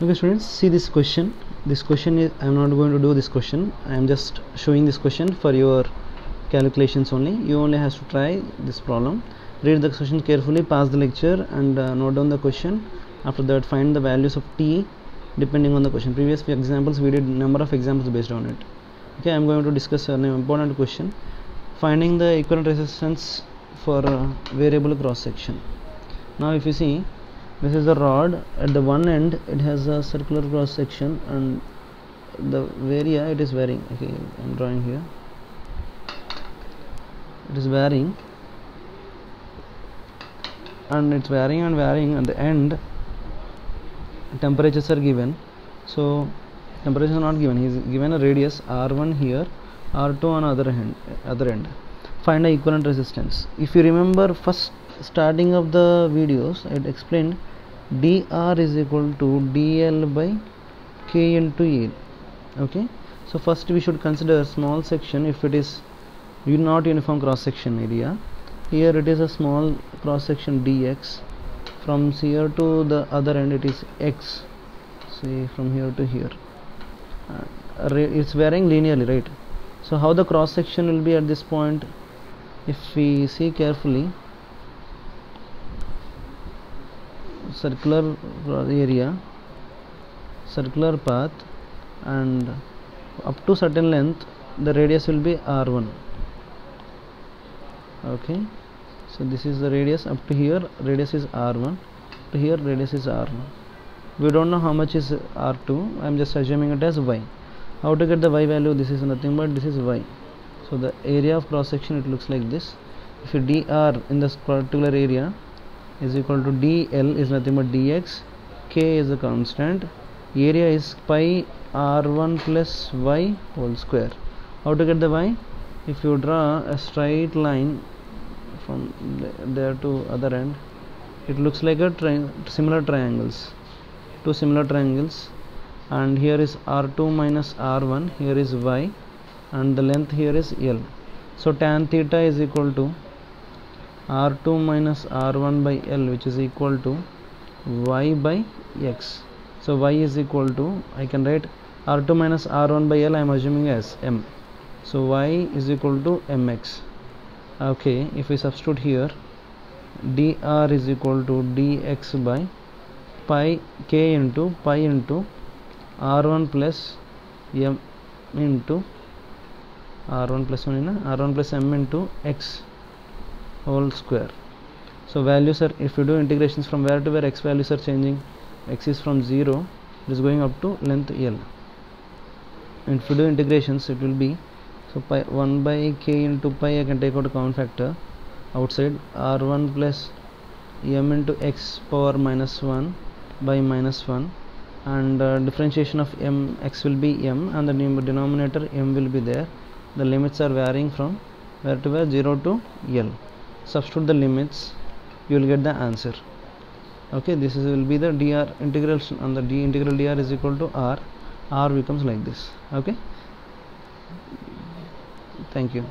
Okay students, see this question. This question is, I am not going to do this question, I am just showing this question for your calculations only. You only has to try this problem, read the question carefully, pass the lecture and note down the question. After that find the values of t depending on the question. Previous examples we did number of examples based on it. Okay, I am going to discuss an important question, finding the equivalent resistance for variable cross section. Now if you see, this is the rod. At the one end it has a circular cross section and the area it is varying. Okay, I am drawing here. It is varying and it's varying and varying. At the end temperatures are given, so temperatures are not given. He is given a radius r1 here, r2 on other end. Find the equivalent resistance. If you remember first starting of the videos, I had explained dr is equal to dl by k into a. Okay, so first we should consider small section. If it is not uniform cross section area, here it is a small cross section dx. From here to the other end it is x. See, from here to here it's varying linearly, right? So how the cross section will be at this point? If we see carefully, circular area, circular path, and up to certain length the radius will be r1. Okay, so this is the radius. Up to here radius is r1, to here radius is r1. We don't know how much is r2. I am just assuming it as y. How to get the y value? This is nothing but this is y. So the area of cross section, it looks like this. If you dr in this particular area is equal to dl is nothing but dx, k is a constant, area is pi r1 plus y whole square. How to get the y? If you draw a straight line from there to other end, it looks like a similar triangles, two similar triangles, and here is r2 minus r1, here is y, and the length here is l. So tan theta is equal to r2 minus r1 by l, which is equal to y by x. So y is equal to, I can write r2 minus r1 by l, I am assuming as m. So y is equal to mx. Okay, if we substitute here, dr is equal to dx by pi k into pi into r1 plus m into r1 plus 1 r1 plus m into x whole square. So values are, if you do integrations from where to where x values are changing, x is from 0, it is going up to length l. And if you do integrations, it will be, so pi 1 by k into pi, I can take out a common factor outside, r1 plus m into x power minus 1 by minus 1, and differentiation of m, x will be m, and the denominator m will be there. The limits are varying from where to where, 0 to l. Substitute the limits, you will get the answer. Okay, this will be the dr integration, and the integral dr is equal to r becomes like this. Okay, thank you.